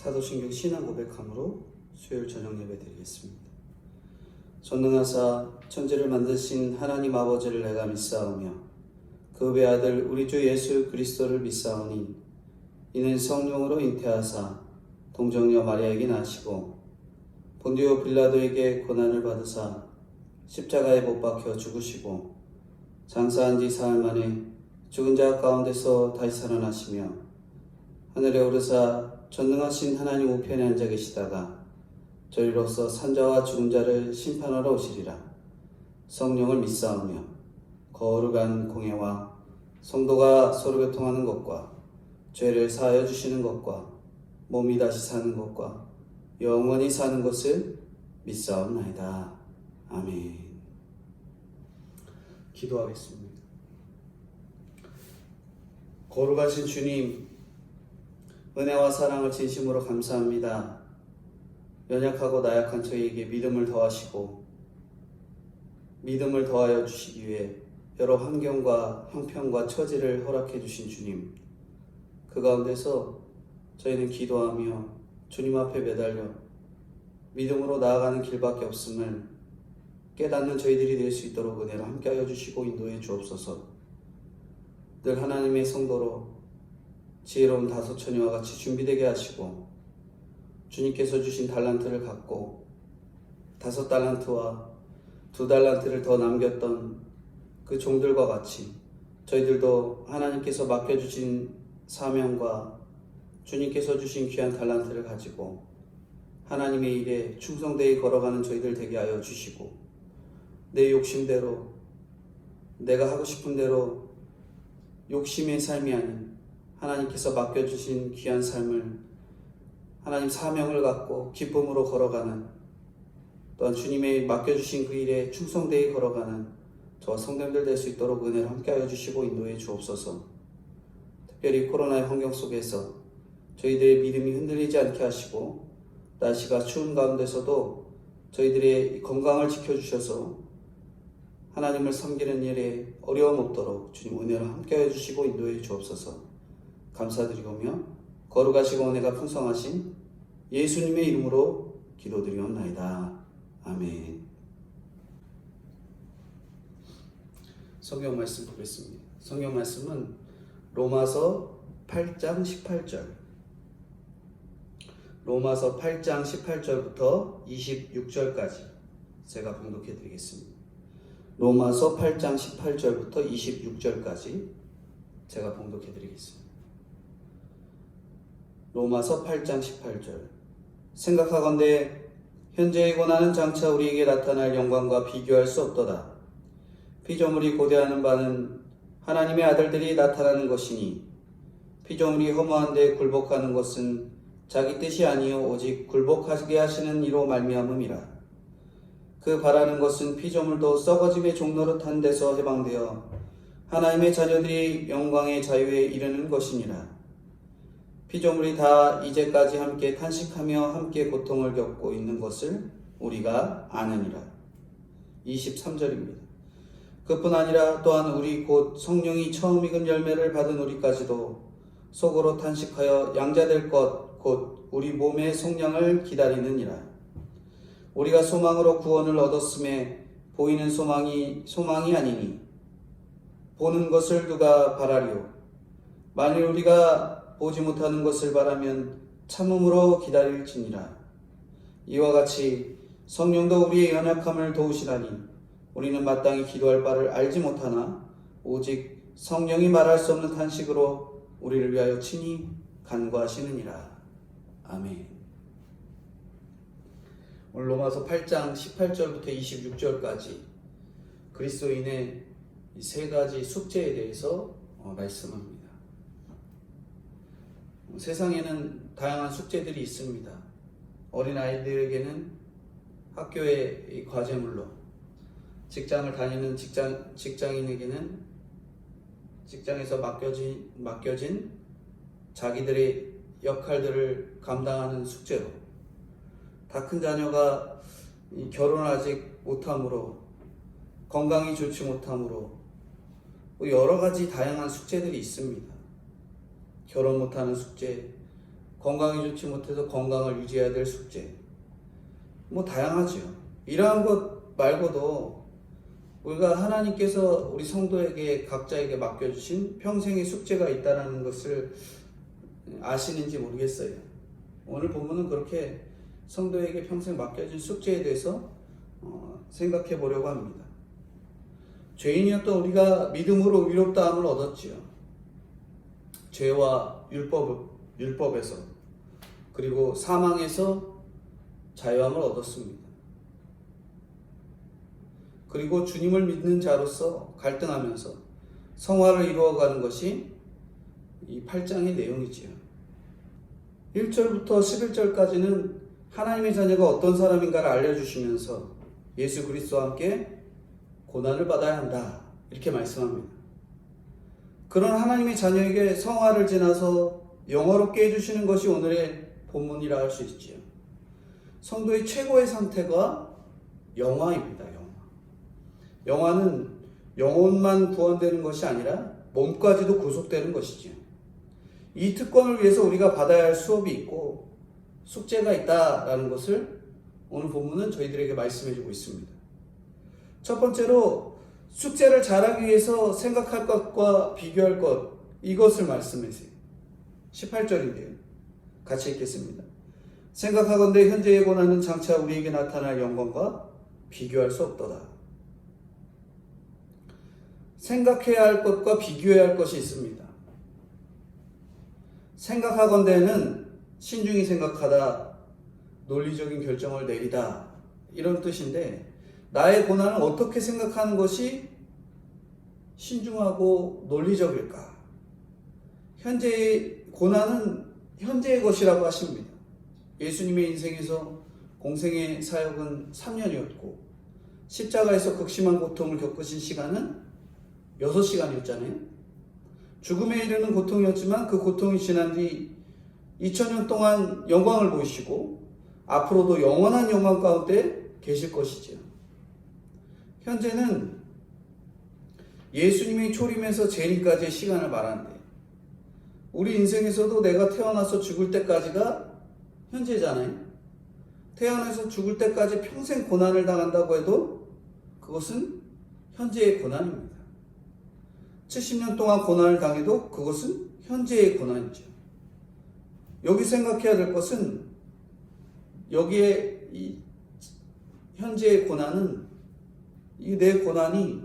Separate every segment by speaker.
Speaker 1: 사도신경 신앙 고백함으로 수요일 저녁 예배 드리겠습니다. 전능하사 천지를 만드신 하나님 아버지를 내가 믿사오며 그 외아들 우리 주 예수 그리스도를 믿사오니 이는 성령으로 잉태하사 동정녀 마리아에게 나시고 본디오 빌라도에게 고난을 받으사 십자가에 못 박혀 죽으시고 장사한 지 사흘 만에 죽은 자 가운데서 다시 살아나시며 하늘에 오르사 전능하신 하나님 우편에 앉아 계시다가 저희로서 산자와 죽은 자를 심판하러 오시리라. 성령을 믿사오며 거룩한 공예와 성도가 서로 교통하는 것과 죄를 사하여 주시는 것과 몸이 다시 사는 것과 영원히 사는 것을 믿사옵나이다. 아멘. 기도하겠습니다. 거룩하신 주님, 은혜와 사랑을 진심으로 감사합니다. 연약하고 나약한 저희에게 믿음을 더하시고 믿음을 더하여 주시기 위해 여러 환경과 형편과 처지를 허락해 주신 주님, 그 가운데서 저희는 기도하며 주님 앞에 매달려 믿음으로 나아가는 길밖에 없음을 깨닫는 저희들이 될 수 있도록 은혜로 함께하여 주시고 인도해 주옵소서. 늘 하나님의 성도로 지혜로운 다소처녀와 같이 준비되게 하시고 주님께서 주신 달란트를 갖고 5달란트와 2달란트를 더 남겼던 그 종들과 같이 저희들도 하나님께서 맡겨주신 사명과 주님께서 주신 귀한 달란트를 가지고 하나님의 일에 충성되이 걸어가는 저희들 되게 하여 주시고 내 욕심대로 내가 하고 싶은 대로 욕심의 삶이 아닌 하나님께서 맡겨주신 귀한 삶을 하나님 사명을 갖고 기쁨으로 걸어가는 또한 주님의 맡겨주신 그 일에 충성되이 걸어가는 저와 성도님들 될 수 있도록 은혜를 함께하여 주시고 인도해 주옵소서. 특별히 코로나의 환경 속에서 저희들의 믿음이 흔들리지 않게 하시고 날씨가 추운 가운데서도 저희들의 건강을 지켜주셔서 하나님을 섬기는 일에 어려움 없도록 주님 은혜로 함께하여 주시고 인도해 주옵소서. 감사드리오며 거룩하시고 은혜가 풍성하신 예수님의 이름으로 기도드리옵나이다. 아멘. 성경 말씀 보겠습니다. 성경 말씀은 로마서 8장 18절 로마서 8장 18절부터 26절까지 제가 봉독해 드리겠습니다. 로마서 8장 18절부터 26절까지 제가 봉독해 드리겠습니다. 로마서 8장 18절 생각하건대 현재의 고난은 장차 우리에게 나타날 영광과 비교할 수 없도다. 피조물이 고대하는 바는 하나님의 아들들이 나타나는 것이니 피조물이 허무한데 굴복하는 것은 자기 뜻이 아니요 오직 굴복하게 하시는 이로 말미암음이라. 그 바라는 것은 피조물도 썩어짐의 종노릇한 데서 해방되어 하나님의 자녀들이 영광의 자유에 이르는 것이니라. 피조물이 다 이제까지 함께 탄식하며 함께 고통을 겪고 있는 것을 우리가 아느니라. 23절입니다. 그뿐 아니라 또한 우리 곧 성령이 처음 익은 열매를 받은 우리까지도 속으로 탄식하여 양자될 것 곧 우리 몸의 속량을 기다리느니라. 우리가 소망으로 구원을 얻었음에 보이는 소망이 아니니 보는 것을 누가 바라리요. 만일 우리가 보지 못하는 것을 바라면 참음으로 기다릴지니라. 이와 같이 성령도 우리의 연약함을 도우시라니 우리는 마땅히 기도할 바를 알지 못하나 오직 성령이 말할 수 없는 탄식으로 우리를 위하여 친히 간구하시느니라. 아멘. 오늘 로마서 8장 18절부터 26절까지 그리스도인의 이 3가지 숙제에 대해서 말씀합니다. 세상에는 다양한 숙제들이 있습니다. 어린아이들에게는 학교의 과제물로, 직장을 다니는 직장인에게는 직장에서 맡겨진 자기들의 역할들을 감당하는 숙제로, 다 큰 자녀가 결혼을 아직 못함으로, 건강이 좋지 못함으로 여러 가지 다양한 숙제들이 있습니다. 결혼 못하는 숙제, 건강이 좋지 못해서 건강을 유지해야 될 숙제, 뭐 다양하죠. 이러한 것 말고도 우리가 하나님께서 우리 성도에게 각자에게 맡겨주신 평생의 숙제가 있다는 것을 아시는지 모르겠어요. 오늘 본문은 그렇게 성도에게 평생 맡겨진 숙제에 대해서 생각해 보려고 합니다. 죄인이었던 우리가 믿음으로 위롭다함을 얻었지요. 죄와 율법에서 그리고 사망에서 자유함을 얻었습니다. 그리고 주님을 믿는 자로서 갈등하면서 성화를 이루어가는 것이 이 8장의 내용이지요. 1절부터 11절까지는 하나님의 자녀가 어떤 사람인가를 알려주시면서 예수 그리스도와 함께 고난을 받아야 한다 이렇게 말씀합니다. 그런 하나님의 자녀에게 성화를 지나서 영화롭게 해주시는 것이 오늘의 본문이라 할 수 있지요. 성도의 최고의 상태가 영화입니다. 영화는 영혼만 구원되는 것이 아니라 몸까지도 구속되는 것이지요. 이 특권을 위해서 우리가 받아야 할 수업이 있고 숙제가 있다라는 것을 오늘 본문은 저희들에게 말씀해주고 있습니다. 첫 번째로 숙제를 잘하기 위해서 생각할 것과 비교할 것, 이것을 말씀하세요. 18절인데요. 같이 읽겠습니다. 생각하건대 현재의 고난은 장차 우리에게 나타날 영광과 비교할 수 없도다. 생각해야 할 것과 비교해야 할 것이 있습니다. 생각하건대는 신중히 생각하다, 논리적인 결정을 내리다 이런 뜻인데 나의 고난을 어떻게 생각하는 것이 신중하고 논리적일까? 현재의 고난은 현재의 것이라고 하십니다. 예수님의 인생에서 공생의 사역은 3년이었고 십자가에서 극심한 고통을 겪으신 시간은 6시간이었잖아요. 죽음에 이르는 고통이었지만 그 고통이 지난 뒤 2000년 동안 영광을 보이시고 앞으로도 영원한 영광 가운데 계실 것이지요. 현재는 예수님이 초림에서 재림까지의 시간을 말하는데 우리 인생에서도 내가 태어나서 죽을 때까지가 현재잖아요. 태어나서 죽을 때까지 평생 고난을 당한다고 해도 그것은 현재의 고난입니다. 70년 동안 고난을 당해도 그것은 현재의 고난이죠. 여기 생각해야 될 것은 여기에 이 현재의 고난은 이 내 고난이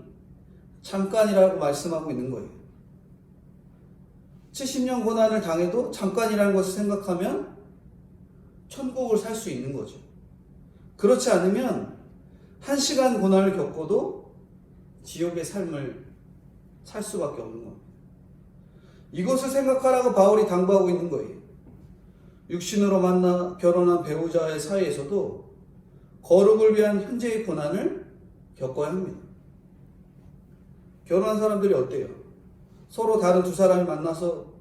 Speaker 1: 잠깐이라고 말씀하고 있는 거예요. 70년 고난을 당해도 잠깐이라는 것을 생각하면 천국을 살 수 있는 거죠. 그렇지 않으면 1시간 고난을 겪어도 지옥의 삶을 살 수밖에 없는 겁니다. 이것을 생각하라고 바울이 당부하고 있는 거예요. 육신으로 만나 결혼한 배우자의 사이에서도 거룩을 위한 현재의 고난을 겪어야 합니다. 결혼한 사람들이 어때요? 서로 다른 두 사람이 만나서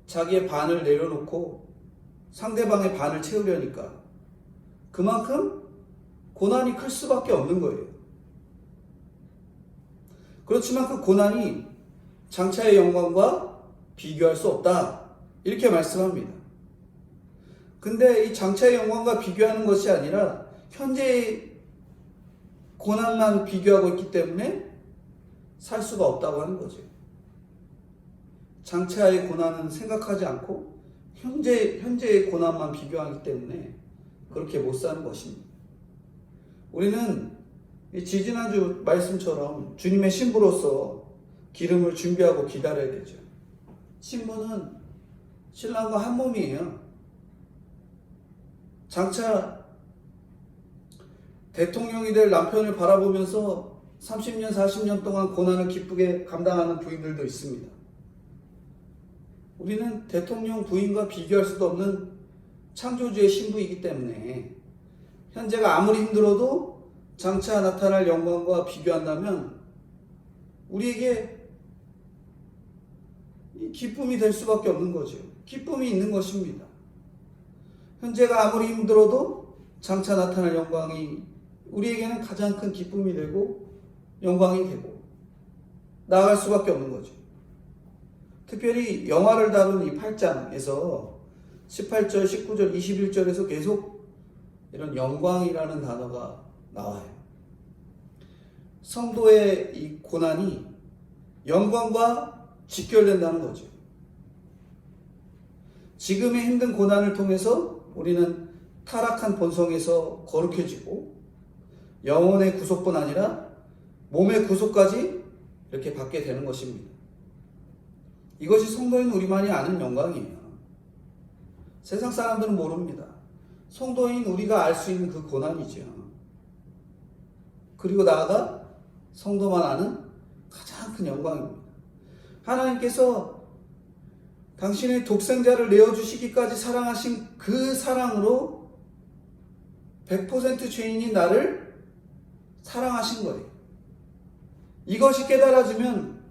Speaker 1: 자기의 반을 내려놓고 상대방의 반을 채우려니까 그만큼 고난이 클 수밖에 없는 거예요. 그렇지만 그 고난이 장차의 영광과 비교할 수 없다 이렇게 말씀합니다. 근데 이 장차의 영광과 비교하는 것이 아니라 현재의 고난만 비교하고 있기 때문에 살 수가 없다고 하는 거죠. 장차의 고난은 생각하지 않고 현재의 고난만 비교하기 때문에 그렇게 못 사는 것입니다. 우리는 지지난주 말씀처럼 주님의 신부로서 기름을 준비하고 기다려야 되죠. 신부는 신랑과 한 몸이에요. 장차 대통령이 될 남편을 바라보면서 30년, 40년 동안 고난을 기쁘게 감당하는 부인들도 있습니다. 우리는 대통령 부인과 비교할 수도 없는 창조주의 신부이기 때문에 현재가 아무리 힘들어도 장차 나타날 영광과 비교한다면 우리에게 기쁨이 될 수밖에 없는 거죠. 기쁨이 있는 것입니다. 현재가 아무리 힘들어도 장차 나타날 영광이 우리에게는 가장 큰 기쁨이 되고 영광이 되고 나아갈 수밖에 없는 거죠. 특별히 영화를 다룬 이 8장에서 18절, 19절, 21절에서 계속 이런 영광이라는 단어가 나와요. 성도의 이 고난이 영광과 직결된다는 거죠. 지금의 힘든 고난을 통해서 우리는 타락한 본성에서 거룩해지고 영혼의 구속뿐 아니라 몸의 구속까지 이렇게 받게 되는 것입니다. 이것이 성도인 우리만이 아는 영광이에요. 세상 사람들은 모릅니다. 성도인 우리가 알 수 있는 그 고난이죠. 그리고 나아가 성도만 아는 가장 큰 영광입니다. 하나님께서 당신의 독생자를 내어주시기까지 사랑하신 그 사랑으로 100% 죄인인 나를 사랑하신 거예요. 이것이 깨달아지면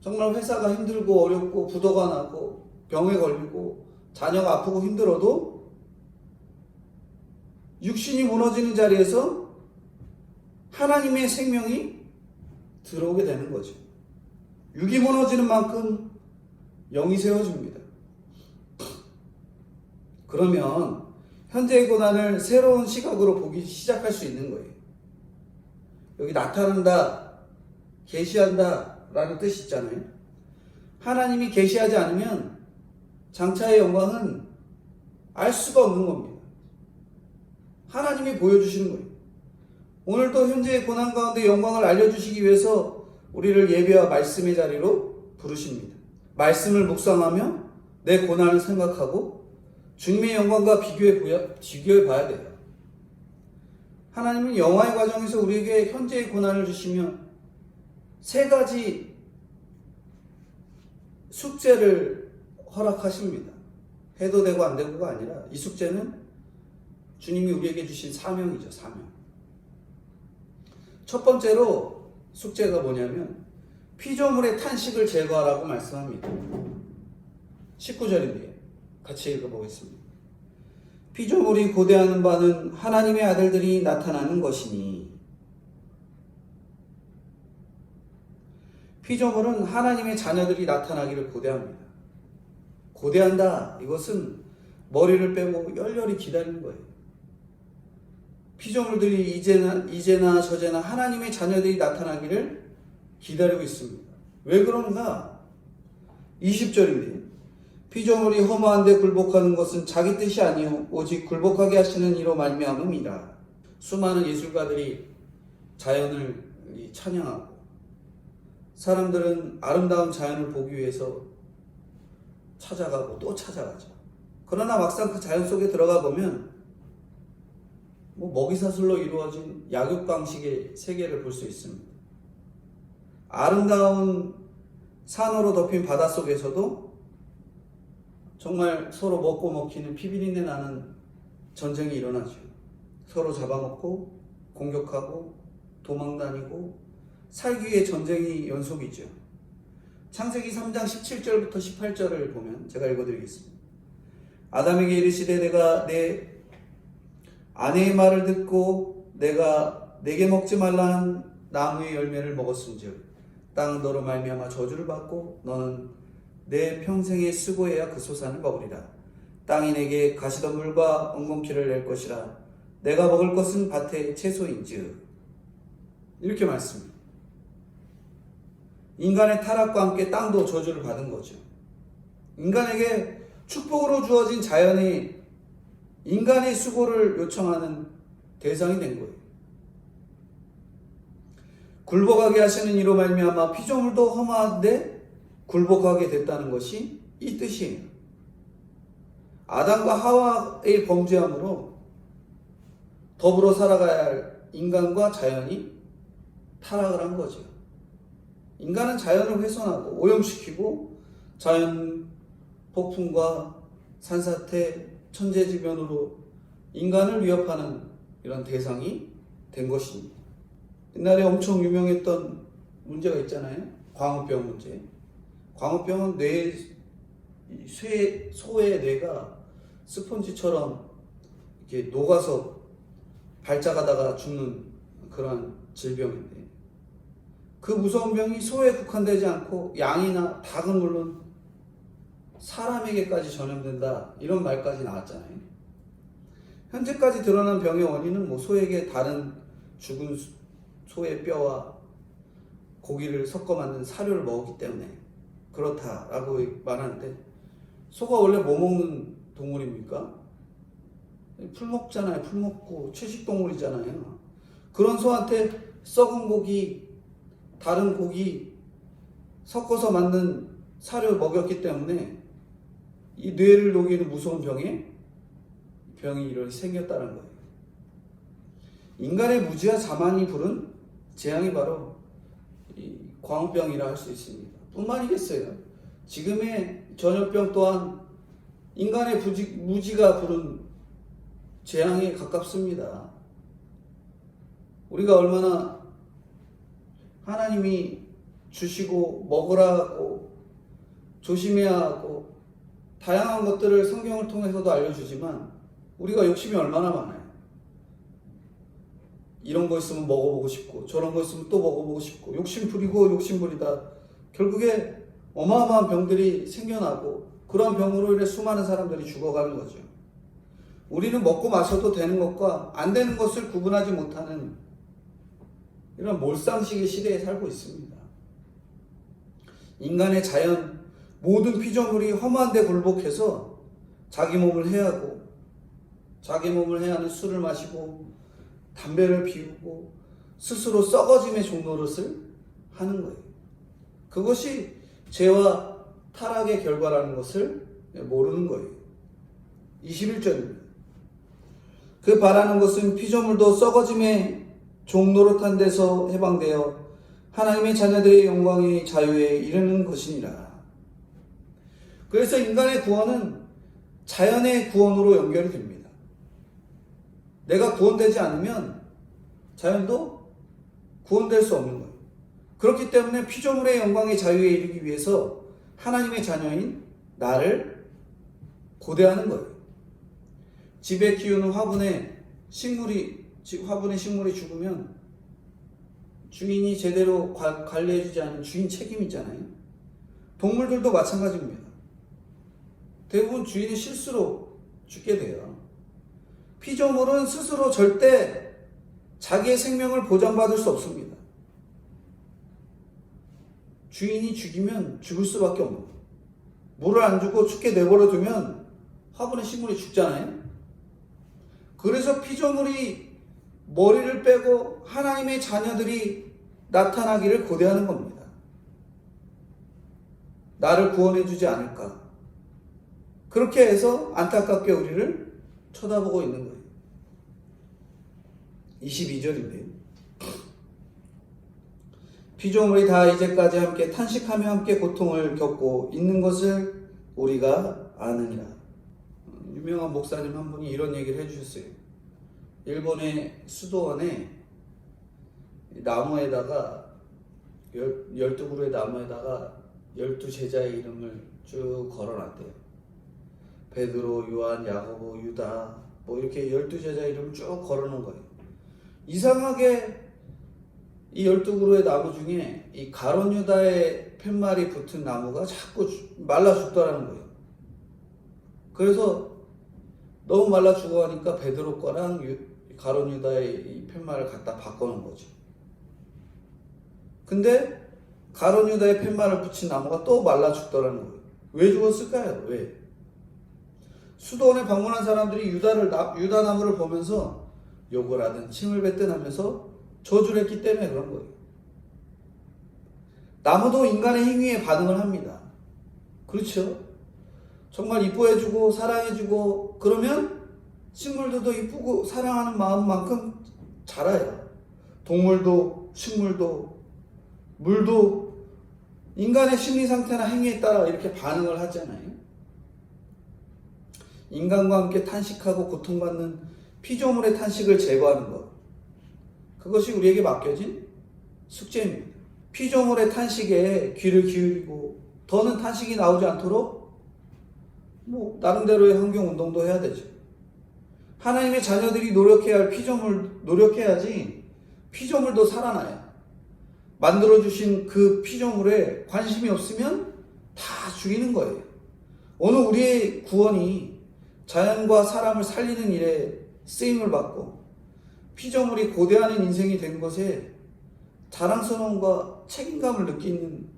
Speaker 1: 정말 회사가 힘들고 어렵고 부도가 나고 병에 걸리고 자녀가 아프고 힘들어도 육신이 무너지는 자리에서 하나님의 생명이 들어오게 되는 거죠. 육이 무너지는 만큼 영이 세워집니다. 그러면 현재의 고난을 새로운 시각으로 보기 시작할 수 있는 거예요. 여기 나타난다, 계시한다 라는 뜻이 있잖아요. 하나님이 계시하지 않으면 장차의 영광은 알 수가 없는 겁니다. 하나님이 보여주시는 거예요. 오늘도 현재의 고난 가운데 영광을 알려주시기 위해서 우리를 예배와 말씀의 자리로 부르십니다. 말씀을 묵상하며 내 고난을 생각하고 주님의 영광과 비교해 봐야 돼요. 하나님은 영화의 과정에서 우리에게 현재의 고난을 주시며 세 가지 숙제를 허락하십니다. 해도 되고 안 되고가 아니라 이 숙제는 주님이 우리에게 주신 사명이죠. 사명. 첫 번째로 숙제가 뭐냐면 피조물의 탄식을 제거하라고 말씀합니다. 19절인데요. 같이 읽어보겠습니다. 피조물이 고대하는 바는 하나님의 아들들이 나타나는 것이니. 피조물은 하나님의 자녀들이 나타나기를 고대합니다. 고대한다. 이것은 머리를 빼고 열렬히 기다리는 거예요. 피조물들이 이제나 저제나 하나님의 자녀들이 나타나기를 기다리고 있습니다. 왜 그런가? 20절인데 피조물이 허무한데 굴복하는 것은 자기 뜻이 아니요 오직 굴복하게 하시는 이로 말미암음이라. 수많은 예술가들이 자연을 찬양하고 사람들은 아름다운 자연을 보기 위해서 찾아가고 또 찾아가죠. 그러나 막상 그 자연 속에 들어가 보면 먹이사슬로 이루어진 약육 방식의 세계를 볼 수 있습니다. 아름다운 산으로 덮인 바닷속에서도 정말 서로 먹고 먹히는 피비린내 나는 전쟁이 일어나죠. 서로 잡아먹고 공격하고 도망다니고 살기 위해 전쟁이 연속이죠. 창세기 3장 17절부터 18절을 보면 제가 읽어드리겠습니다. 아담에게 이르시되 내가 내 아내의 말을 듣고 내가 내게 먹지 말라는 나무의 열매를 먹었음즉 땅은 너로 말미암아 저주를 받고 너는 내 평생의 수고해야 그 소산을 먹으리라. 땅이 내게 가시덤불과 엉겅퀴를 낼 것이라. 내가 먹을 것은 밭의 채소인즉. 이렇게 말씀합니다. 인간의 타락과 함께 땅도 저주를 받은 거죠. 인간에게 축복으로 주어진 자연이 인간의 수고를 요청하는 대상이 된 거예요. 굴복하게 하시는 이로 말미암아 피조물도 허무한데 굴복하게 됐다는 것이 이 뜻이에요. 아담과 하와의 범죄함으로 더불어 살아가야 할 인간과 자연이 타락을 한 거죠. 인간은 자연을 훼손하고 오염시키고 자연 폭풍과 산사태, 천재지변으로 인간을 위협하는 이런 대상이 된 것입니다. 옛날에 엄청 유명했던 문제가 있잖아요. 광우병 문제. 광우병은 소의 뇌가 스펀지처럼 이렇게 녹아서 발작하다가 죽는 그런 질병인데 그 무서운 병이 소에 국한되지 않고 양이나 닭은 물론 사람에게까지 전염된다 이런 말까지 나왔잖아요. 현재까지 드러난 병의 원인은 소에게 다른 죽은 소의 뼈와 고기를 섞어 만든 사료를 먹었기 때문에 그렇다라고 말하는데, 소가 원래 뭐 먹는 동물입니까? 풀 먹잖아요. 풀 먹고 채식 동물이잖아요. 그런 소한테 썩은 고기, 다른 고기 섞어서 만든 사료를 먹였기 때문에 이 뇌를 녹이는 무서운 병이 이렇게 생겼다는 거예요. 인간의 무지와 자만이 부른 재앙이 바로 이 광우병이라 할 수 있습니다. 뿐만이겠어요. 지금의 전염병 또한 인간의 무지가 부른 재앙에 가깝습니다. 우리가 얼마나 하나님이 주시고 먹으라 하고 조심해야 하고 다양한 것들을 성경을 통해서도 알려주지만 우리가 욕심이 얼마나 많아요. 이런 거 있으면 먹어보고 싶고 저런 거 있으면 또 먹어보고 싶고 욕심 부리고 욕심 부리다 결국에 어마어마한 병들이 생겨나고 그런 병으로 인해 수많은 사람들이 죽어가는 거죠. 우리는 먹고 마셔도 되는 것과 안 되는 것을 구분하지 못하는 이런 몰상식의 시대에 살고 있습니다. 인간의 자연 모든 피조물이 험한 데 굴복해서 자기 몸을 해하고 자기 몸을 해하는 술을 마시고 담배를 피우고 스스로 썩어짐의 종노릇을 하는 거예요. 그것이 죄와 타락의 결과라는 것을 모르는 거예요. 21절입니다. 그 바라는 것은 피조물도 썩어짐의 종노릇한 데서 해방되어 하나님의 자녀들의 영광의 자유에 이르는 것이니라. 그래서 인간의 구원은 자연의 구원으로 연결이 됩니다. 내가 구원되지 않으면 자연도 구원될 수 없는 거예요. 그렇기 때문에 피조물의 영광의 자유에 이르기 위해서 하나님의 자녀인 나를 고대하는 거예요. 집에 키우는 화분의 식물이 죽으면 주인이 제대로 관리해주지 않은 주인 책임이 있잖아요. 동물들도 마찬가지입니다. 대부분 주인의 실수로 죽게 돼요. 피조물은 스스로 절대 자기의 생명을 보장받을 수 없습니다. 주인이 죽이면 죽을 수밖에 없는 거예요. 물을 안 주고 춥게 내버려 두면 화분의 식물이 죽잖아요. 그래서 피조물이 머리를 빼고 하나님의 자녀들이 나타나기를 고대하는 겁니다. 나를 구원해 주지 않을까. 그렇게 해서 안타깝게 우리를 쳐다보고 있는 거예요. 22절인데요. 피조물이 다 이제까지 함께 탄식하며 함께 고통을 겪고 있는 것을 우리가 아느니라. 유명한 목사님 한 분이 이런 얘기를 해주셨어요. 일본의 수도원에 나무에다가 12그루의 나무에다가 12제자의 이름을 쭉 걸어놨대요. 베드로, 요한, 야고보, 유다 이렇게 12제자 이름을 쭉 걸어놓은 거예요. 이상하게 이 12그루의 나무 중에 이 가룟 유다의 팻말이 붙은 나무가 자꾸 말라 죽더라는 거예요. 그래서 너무 말라 죽어가니까 베드로 거랑 가룟 유다의 이 팻말을 갖다 바꿔놓은 거죠. 근데 가룟 유다의 팻말을 붙인 나무가 또 말라 죽더라는 거예요. 왜 죽었을까요? 왜? 수도원에 방문한 사람들이 유다 나무를 보면서 욕을 하든 침을 뱉든 하면서 저주를 했기 때문에 그런 거예요. 나무도 인간의 행위에 반응을 합니다. 그렇죠? 정말 이뻐해주고 사랑해주고 그러면 식물들도 이쁘고 사랑하는 마음만큼 자라요. 동물도 식물도 물도 인간의 심리 상태나 행위에 따라 이렇게 반응을 하잖아요. 인간과 함께 탄식하고 고통받는 피조물의 탄식을 제거하는 것, 그것이 우리에게 맡겨진 숙제입니다. 피조물의 탄식에 귀를 기울이고 더는 탄식이 나오지 않도록 나름대로의 환경운동도 해야 되죠. 하나님의 자녀들이 노력해야 할 노력해야지 피조물도 살아나요. 만들어주신 그 피조물에 관심이 없으면 다 죽이는 거예요. 오늘 우리의 구원이 자연과 사람을 살리는 일에 쓰임을 받고 피조물이 고대하는 인생이 된 것에 자랑스러움과 책임감을 느끼는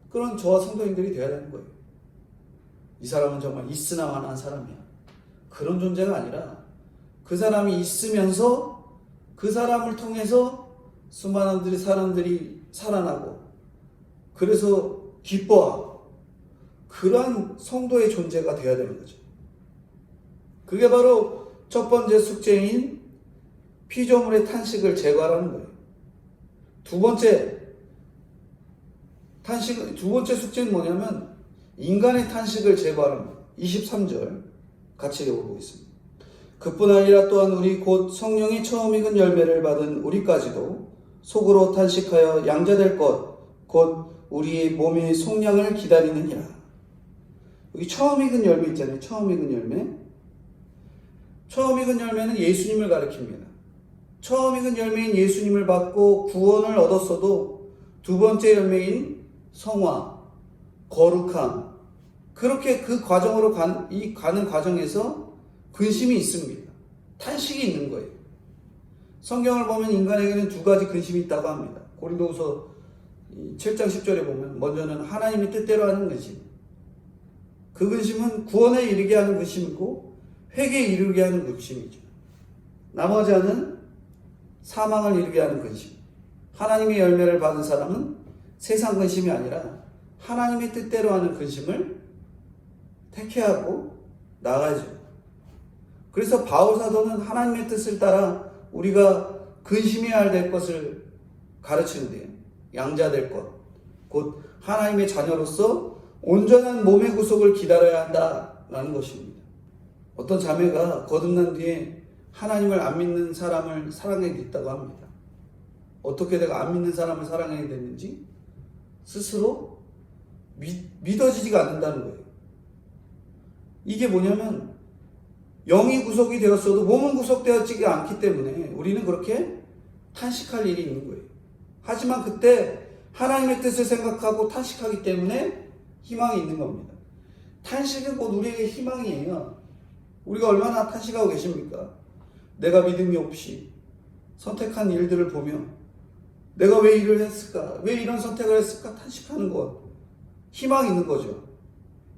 Speaker 1: 그런 저와 성도님들이 되어야 되는 거예요. 이 사람은 정말 있으나마나한 사람이야. 그런 존재가 아니라 그 사람이 있으면서 그 사람을 통해서 수많은 사람들이 살아나고 그래서 기뻐하고 그러한 성도의 존재가 되어야 되는 거죠. 그게 바로 첫 번째 숙제인 피조물의 탄식을 제거하라는 거예요. 두 번째 숙제는 뭐냐면 인간의 탄식을 제거하는 거예요. 23절 같이 읽어보겠습니다. 그뿐 아니라 또한 우리 곧 성령이 처음 익은 열매를 받은 우리까지도 속으로 탄식하여 양자될 것 곧 우리의 몸의 속량을 기다리느니라. 여기 처음 익은 열매 있잖아요. 처음 익은 열매. 처음 익은 열매는 예수님을 가리킵니다. 처음 익은 열매인 예수님을 받고 구원을 얻었어도 두 번째 열매인 성화, 거룩함, 그렇게 그 과정으로 가는 과정에서 근심이 있습니다. 탄식이 있는 거예요. 성경을 보면 인간에게는 두 가지 근심이 있다고 합니다. 고린도후서 7장 10절에 보면 먼저는 하나님의 뜻대로 하는 근심. 그 근심은 구원에 이르게 하는 근심이고 회개에 이르게 하는 근심이죠. 나머지 하나는 사망을 이르게 하는 근심. 하나님의 열매를 받은 사람은 세상 근심이 아니라 하나님의 뜻대로 하는 근심을 택해하고 나가죠. 그래서 바울 사도는 하나님의 뜻을 따라 우리가 근심해야 될 것을 가르치는데요. 양자될 것, 곧 하나님의 자녀로서 온전한 몸의 구속을 기다려야 한다라는 것입니다. 어떤 자매가 거듭난 뒤에 하나님을 안 믿는 사람을 사랑하게 됐다고 합니다. 어떻게 내가 안 믿는 사람을 사랑하게 됐는지 스스로 믿어지지가 않는다는 거예요. 이게 뭐냐면 영이 구속이 되었어도 몸은 구속되어지지 않기 때문에 우리는 그렇게 탄식할 일이 있는 거예요. 하지만 그때 하나님의 뜻을 생각하고 탄식하기 때문에 희망이 있는 겁니다. 탄식은 곧 우리에게 희망이에요. 우리가 얼마나 탄식하고 계십니까? 내가 믿음이 없이 선택한 일들을 보며 내가 왜 일을 했을까? 왜 이런 선택을 했을까? 탄식하는 것. 희망이 있는 거죠.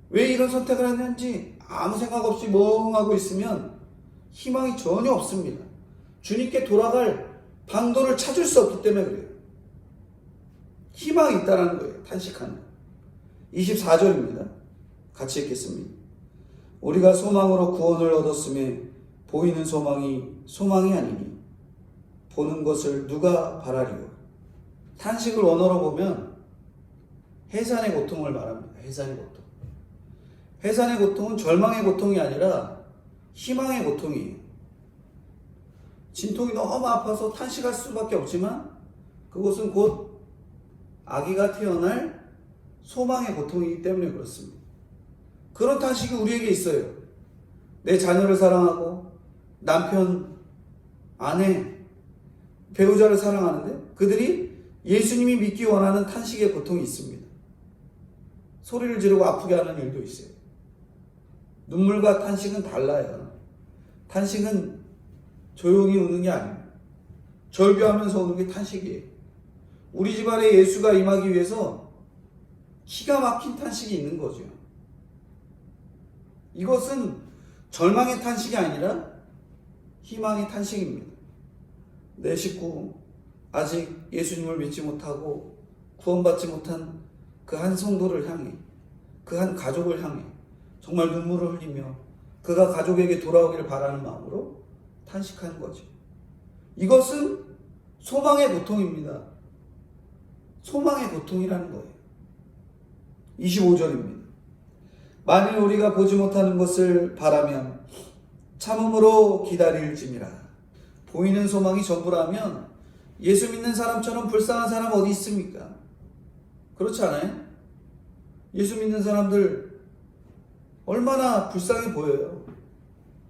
Speaker 1: 왜 이런 선택을 했는지 아무 생각 없이 멍하고 있으면 희망이 전혀 없습니다. 주님께 돌아갈 방도를 찾을 수 없기 때문에 그래요. 희망이 있다는 거예요. 탄식하는. 24절입니다. 같이 읽겠습니다. 우리가 소망으로 구원을 얻었음에 보이는 소망이 아니니 보는 것을 누가 바라리요. 탄식을 원어로 보면 해산의 고통을 말합니다. 해산의 고통. 해산의 고통은 절망의 고통이 아니라 희망의 고통이에요. 진통이 너무 아파서 탄식할 수밖에 없지만 그것은 곧 아기가 태어날 소망의 고통이기 때문에 그렇습니다. 그런 탄식이 우리에게 있어요. 내 자녀를 사랑하고 남편, 아내, 배우자를 사랑하는데 그들이 예수님이 믿기 원하는 탄식의 고통이 있습니다. 소리를 지르고 아프게 하는 일도 있어요. 눈물과 탄식은 달라요. 탄식은 조용히 우는 게 아닙니다. 절규하면서 우는 게 탄식이에요. 우리 집안에 예수가 임하기 위해서 기가 막힌 탄식이 있는 거죠. 이것은 절망의 탄식이 아니라 희망의 탄식입니다. 내 식구, 아직 예수님을 믿지 못하고 구원받지 못한 그 한 성도를 향해, 그 한 가족을 향해 정말 눈물을 흘리며 그가 가족에게 돌아오기를 바라는 마음으로 탄식하는 거죠. 이것은 소망의 고통입니다. 소망의 고통이라는 거예요. 25절입니다. 만일 우리가 보지 못하는 것을 바라면 참음으로 기다릴지니라. 보이는 소망이 전부라면 예수 믿는 사람처럼 불쌍한 사람 어디 있습니까? 그렇지 않아요? 예수 믿는 사람들 얼마나 불쌍해 보여요.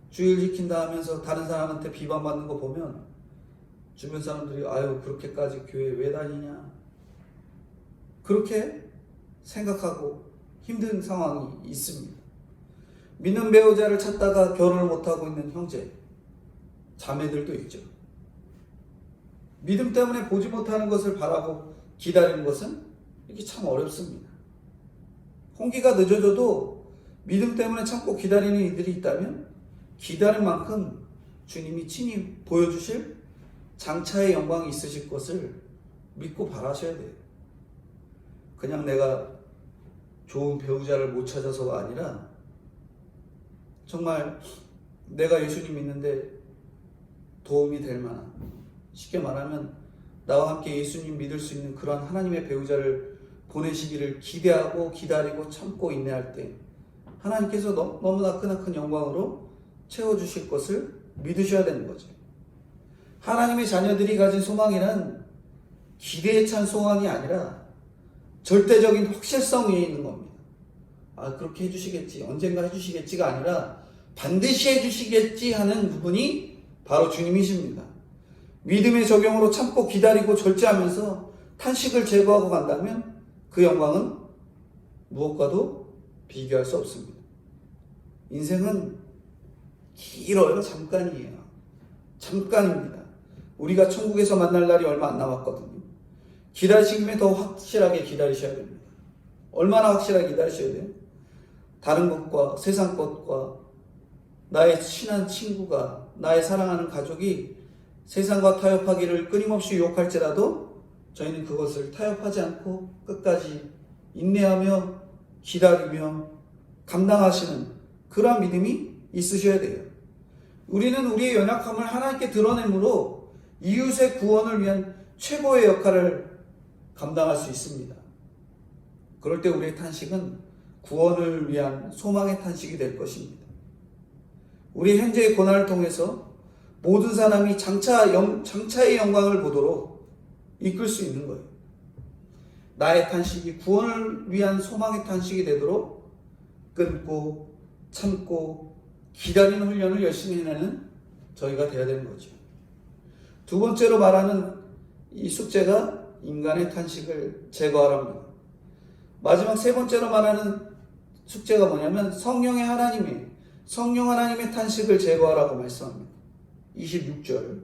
Speaker 1: 주일 지킨다 하면서 다른 사람한테 비방받는 거 보면 주변 사람들이 아유 그렇게까지 교회 왜 다니냐 그렇게 생각하고 힘든 상황이 있습니다. 믿는 배우자를 찾다가 결혼을 못하고 있는 형제, 자매들도 있죠. 믿음 때문에 보지 못하는 것을 바라고 기다리는 것은 이게 참 어렵습니다. 홍기가 늦어져도 믿음 때문에 참고 기다리는 이들이 있다면 기다린 만큼 주님이 친히 보여주실 장차의 영광이 있으실 것을 믿고 바라셔야 돼요. 그냥 내가 좋은 배우자를 못 찾아서가 아니라 정말 내가 예수님 믿는데 도움이 될 만한, 쉽게 말하면 나와 함께 예수님 믿을 수 있는 그런 하나님의 배우자를 보내시기를 기대하고 기다리고 참고 인내할 때 하나님께서 너무나 크나큰 영광으로 채워주실 것을 믿으셔야 되는 거죠. 하나님의 자녀들이 가진 소망이란 기대에 찬 소망이 아니라 절대적인 확실성 위에 있는 겁니다. 그렇게 해주시겠지, 언젠가 해주시겠지가 아니라 반드시 해주시겠지 하는 부분이 바로 주님이십니다. 믿음의 적용으로 참고 기다리고 절제하면서 탄식을 제거하고 간다면 그 영광은 무엇과도 비교할 수 없습니다. 인생은 길어요. 잠깐이에요. 잠깐입니다. 우리가 천국에서 만날 날이 얼마 안 남았거든요. 기다리시면 더 확실하게 기다리셔야 됩니다. 얼마나 확실하게 기다리셔야 돼요? 다른 것과 세상 것과 나의 친한 친구가, 나의 사랑하는 가족이 세상과 타협하기를 끊임없이 유혹할지라도 저희는 그것을 타협하지 않고 끝까지 인내하며 기다리며 감당하시는 그러한 믿음이 있으셔야 돼요. 우리는 우리의 연약함을 하나님께 드러내므로 이웃의 구원을 위한 최고의 역할을 감당할 수 있습니다. 그럴 때 우리의 탄식은 구원을 위한 소망의 탄식이 될 것입니다. 우리 현재의 고난을 통해서 모든 사람이 장차의 영광을 보도록 이끌 수 있는 거예요. 나의 탄식이 구원을 위한 소망의 탄식이 되도록 끊고 참고 기다리는 훈련을 열심히 해내는 저희가 되어야 되는 거죠. 두 번째로 말하는 이 숙제가 인간의 탄식을 제거하랍니다. 마지막 세 번째로 말하는 숙제가 뭐냐면 성령 하나님의 탄식을 제거하라고 말씀합니다. 26절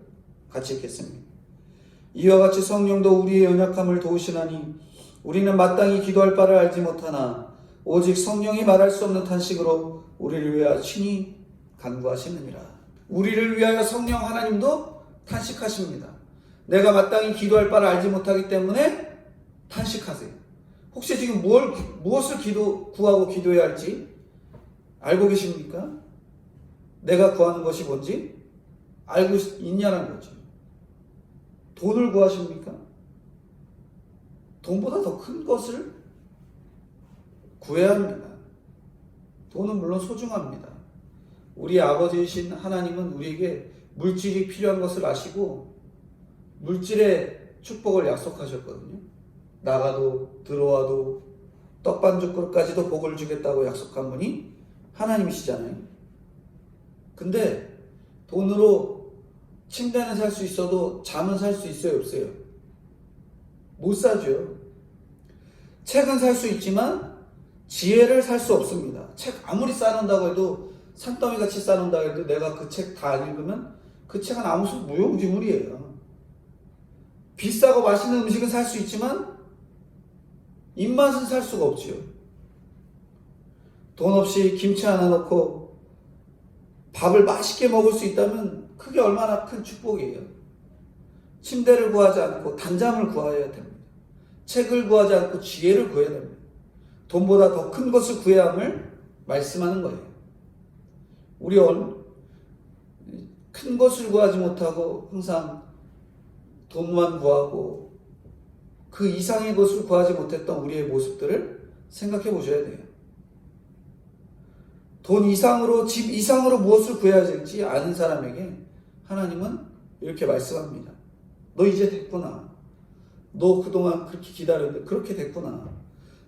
Speaker 1: 같이 읽겠습니다. 이와 같이 성령도 우리의 연약함을 도우시나니 우리는 마땅히 기도할 바를 알지 못하나 오직 성령이 말할 수 없는 탄식으로 우리를 위하여 친히 간구하시느니라. 우리를 위하여 성령 하나님도 탄식하십니다. 내가 마땅히 기도할 바를 알지 못하기 때문에 탄식하세요. 혹시 지금 무엇을 구하고 기도해야 할지 알고 계십니까? 내가 구하는 것이 뭔지 알고 있냐는 거죠. 돈을 구하십니까? 돈보다 더 큰 것을 구해야 합니다. 돈은 물론 소중합니다. 우리 아버지이신 하나님은 우리에게 물질이 필요한 것을 아시고 물질의 축복을 약속하셨거든요. 나가도 들어와도 떡반죽까지도 복을 주겠다고 약속한 분이 하나님이시잖아요. 근데 돈으로 침대는 살 수 있어도 잠은 살 수 있어요, 없어요? 못 사죠. 책은 살 수 있지만 지혜를 살 수 없습니다. 책 아무리 쌓아놓는다고 해도 산더미같이 쌓아놓는다고 해도 내가 그 책 다 안 읽으면 그 책은 아무 무용지물이에요. 비싸고 맛있는 음식은 살 수 있지만 입맛은 살 수가 없지요. 돈 없이 김치 하나 넣고 밥을 맛있게 먹을 수 있다면 그게 얼마나 큰 축복이에요. 침대를 구하지 않고 단잠을 구해야 됩니다. 책을 구하지 않고 지혜를 구해야 됩니다. 돈보다 더 큰 것을 구해야 함을 말씀하는 거예요. 우리 큰 것을 구하지 못하고 항상 돈만 구하고 그 이상의 것을 구하지 못했던 우리의 모습들을 생각해 보셔야 돼요. 돈 이상으로, 집 이상으로 무엇을 구해야 될지 아는 사람에게 하나님은 이렇게 말씀합니다. 너 이제 됐구나. 너 그동안 그렇게 기다렸는데 그렇게 됐구나.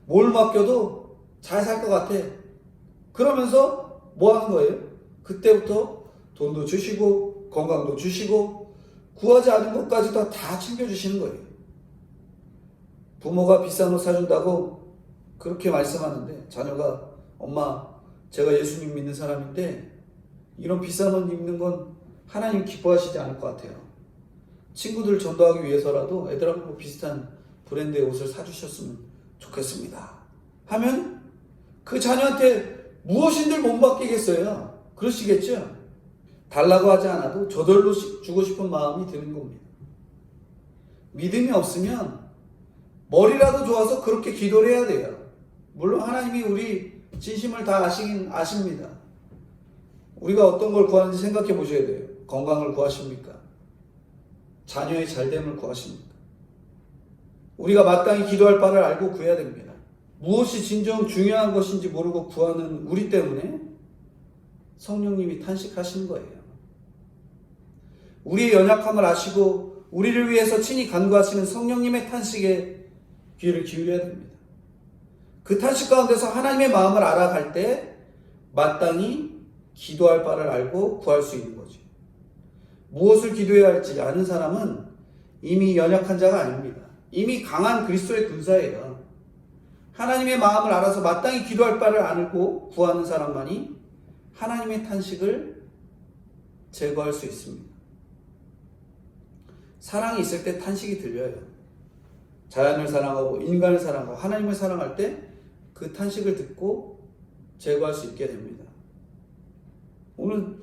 Speaker 1: 뭘 맡겨도 잘 살 것 같아. 그러면서 뭐 하는 거예요? 그때부터 돈도 주시고 건강도 주시고 구하지 않은 것까지도 다 챙겨주시는 거예요. 부모가 비싼 옷 사준다고 그렇게 말씀하는데 자녀가 엄마 제가 예수님 믿는 사람인데 이런 비싼 옷 입는 건 하나님 기뻐하시지 않을 것 같아요. 친구들 전도하기 위해서라도 애들하고 비슷한 브랜드의 옷을 사주셨으면 좋겠습니다 하면 그 자녀한테 무엇인들 못 맡기겠어요? 그러시겠죠? 달라고 하지 않아도 저절로 주고 싶은 마음이 드는 겁니다. 믿음이 없으면 머리라도 좋아서 그렇게 기도를 해야 돼요. 물론 하나님이 우리 진심을 다 아시긴 아십니다. 우리가 어떤 걸 구하는지 생각해 보셔야 돼요. 건강을 구하십니까? 자녀의 잘됨을 구하십니까? 우리가 마땅히 기도할 바를 알고 구해야 됩니다. 무엇이 진정 중요한 것인지 모르고 구하는 우리 때문에 성령님이 탄식하시는 거예요. 우리의 연약함을 아시고 우리를 위해서 친히 간구하시는 성령님의 탄식에 귀를 기울여야 됩니다. 그 탄식 가운데서 하나님의 마음을 알아갈 때 마땅히 기도할 바를 알고 구할 수 있는 거죠. 무엇을 기도해야 할지 아는 사람은 이미 연약한 자가 아닙니다. 이미 강한 그리스도의 군사예요. 하나님의 마음을 알아서 마땅히 기도할 바를 알고 구하는 사람만이 하나님의 탄식을 제거할 수 있습니다. 사랑이 있을 때 탄식이 들려요. 자연을 사랑하고 인간을 사랑하고 하나님을 사랑할 때 그 탄식을 듣고 제거할 수 있게 됩니다. 오늘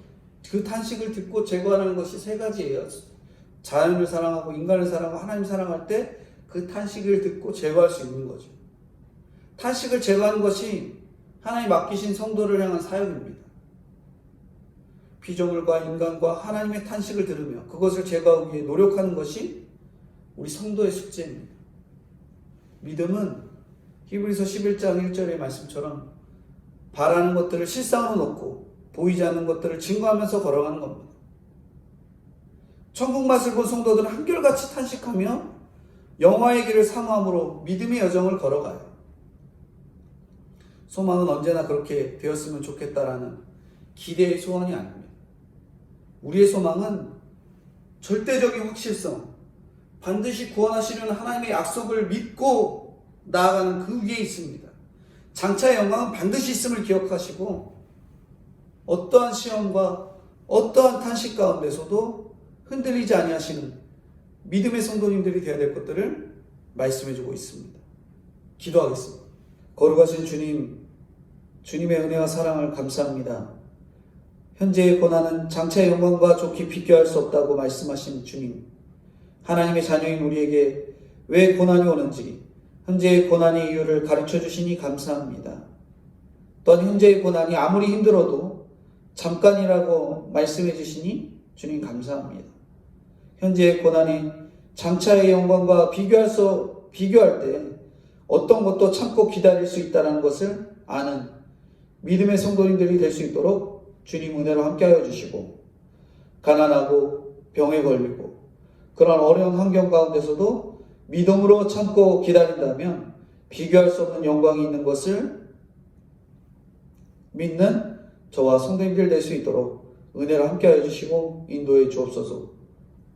Speaker 1: 그 탄식을 듣고 제거하는 것이 세 가지예요. 자연을 사랑하고 인간을 사랑하고 하나님 사랑할 때 그 탄식을 듣고 제거할 수 있는 거죠. 탄식을 제거하는 것이 하나님 맡기신 성도를 향한 사역입니다. 피조물과 인간과 하나님의 탄식을 들으며 그것을 제거하기 위해 노력하는 것이 우리 성도의 숙제입니다. 믿음은 히브리서 11장 1절의 말씀처럼 바라는 것들을 실상으로 놓고 보이지 않는 것들을 증거하면서 걸어가는 겁니다. 천국 맛을 본 성도들은 한결같이 탄식하며 영화의 길을 사모함으로 믿음의 여정을 걸어가요. 소망은 언제나 그렇게 되었으면 좋겠다라는 기대의 소원이 아닙니다. 우리의 소망은 절대적인 확실성, 반드시 구원하시려는 하나님의 약속을 믿고 나아가는 그 위에 있습니다. 장차의 영광은 반드시 있음을 기억하시고 어떠한 시험과 어떠한 탄식 가운데서도 흔들리지 아니하시는 믿음의 성도님들이 되어야 될 것들을 말씀해주고 있습니다. 기도하겠습니다. 거룩하신 주님, 주님의 은혜와 사랑을 감사합니다. 현재의 고난은 장차의 영광과 좋게 비교할 수 없다고 말씀하신 주님, 하나님의 자녀인 우리에게 왜 고난이 오는지 현재의 고난의 이유를 가르쳐 주시니 감사합니다. 또한 현재의 고난이 아무리 힘들어도 잠깐이라고 말씀해 주시니 주님 감사합니다. 현재의 고난이 장차의 영광과 비교할 때 어떤 것도 참고 기다릴 수 있다는 것을 아는 믿음의 성도님들이 될 수 있도록 주님 은혜로 함께하여 주시고, 가난하고 병에 걸리고 그런 어려운 환경 가운데서도 믿음으로 참고 기다린다면 비교할 수 없는 영광이 있는 것을 믿는 저와 성도님들 될 수 있도록 은혜로 함께하여 주시고 인도해 주옵소서.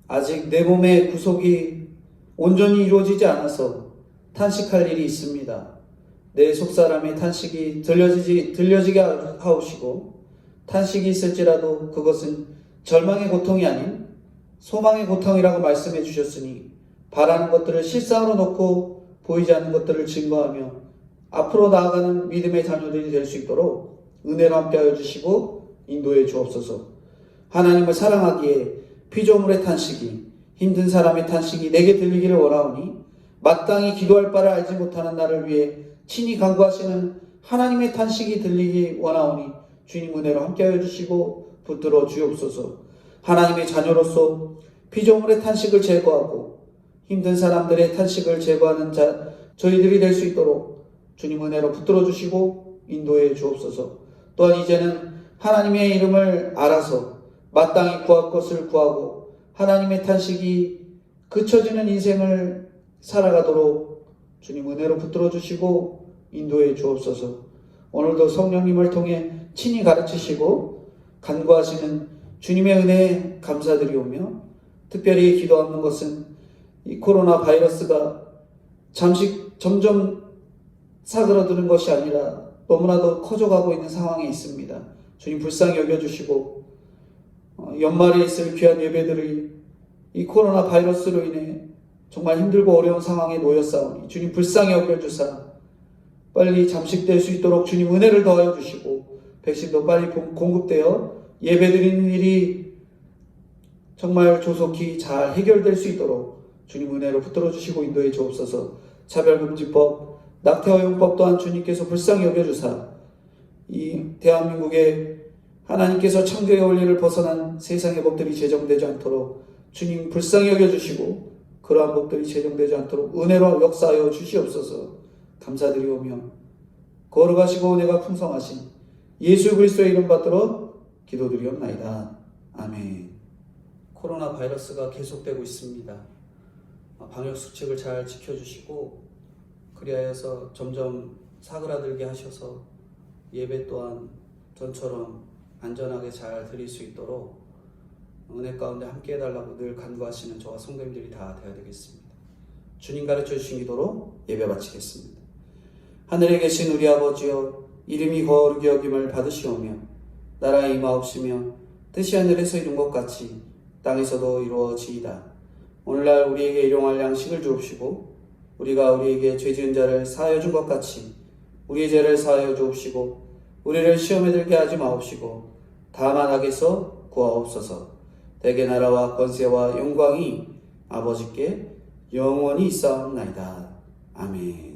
Speaker 1: 아직 내 몸의 구속이 온전히 이루어지지 않아서 탄식할 일이 있습니다. 내 속사람의 탄식이 들려지게 하옵시고, 탄식이 있을지라도 그것은 절망의 고통이 아닌 소망의 고통이라고 말씀해 주셨으니 바라는 것들을 실상으로 놓고 보이지 않는 것들을 증거하며 앞으로 나아가는 믿음의 자녀들이 될 수 있도록 은혜로 함께하여 주시고 인도해 주옵소서. 하나님을 사랑하기에 피조물의 탄식이, 힘든 사람의 탄식이 내게 들리기를 원하오니 마땅히 기도할 바를 알지 못하는 나를 위해 친히 간구하시는 하나님의 탄식이 들리기 원하오니 주님 은혜로 함께하여 주시고 붙들어 주옵소서. 하나님의 자녀로서 피조물의 탄식을 제거하고 힘든 사람들의 탄식을 제거하는 저희들이 될 수 있도록 주님 은혜로 붙들어 주시고 인도해 주옵소서. 또한 이제는 하나님의 이름을 알아서 마땅히 구할 것을 구하고 하나님의 탄식이 그쳐지는 인생을 살아가도록 주님 은혜로 붙들어 주시고 인도해 주옵소서. 오늘도 성령님을 통해 친히 가르치시고 간구하시는 주님의 은혜에 감사드리오며, 특별히 기도하는 것은 이 코로나 바이러스가 점점 사그러드는 것이 아니라 너무나도 커져가고 있는 상황에 있습니다. 주님 불쌍히 여겨주시고 연말에 있을 귀한 예배들이 이 코로나 바이러스로 인해 정말 힘들고 어려운 상황에 놓였사오니 주님 불쌍히 여겨주사 빨리 잠식될 수 있도록 주님 은혜를 더하여 주시고 백신도 빨리 공급되어 예배드리는 일이 정말 조속히 잘 해결될 수 있도록 주님 은혜로 붙들어 주시고 인도해 주옵소서. 차별금지법, 낙태허용법 또한 주님께서 불쌍히 여겨주사 이 대한민국에 하나님께서 창조의 원리를 벗어난 세상의 법들이 제정되지 않도록 주님 불쌍히 여겨주시고 그러한 법들이 제정되지 않도록 은혜로 역사하여 주시옵소서. 감사드리오며 거룩하시고 은혜가 풍성하신 예수 그리스도의 이름 받들어 기도드리옵나이다. 아멘. 코로나 바이러스가 계속되고 있습니다. 방역수칙을 잘 지켜주시고 그리하여서 점점 사그라들게 하셔서 예배 또한 전처럼 안전하게 잘 드릴 수 있도록 은혜 가운데 함께 해달라고 늘 간구하시는 저와 성도님들이 다 되어야 되겠습니다. 주님 가르쳐 주신 기도로 예배 바치겠습니다. 하늘에 계신 우리 아버지여, 이름이 거룩히 여김을 받으시오며 나라의 임하옵시며 뜻이 하늘에서 이룬 것 같이 땅에서도 이루어지이다. 오늘날 우리에게 일용할 양식을 주옵시고 우리가 우리에게 죄 지은 자를 사하여 준 것 같이 우리의 죄를 사하여 주옵시고 우리를 시험에 들게 하지 마옵시고 다만 악에서 구하옵소서. 대개 나라와 권세와 영광이 아버지께 영원히 있사옵나이다. 아멘.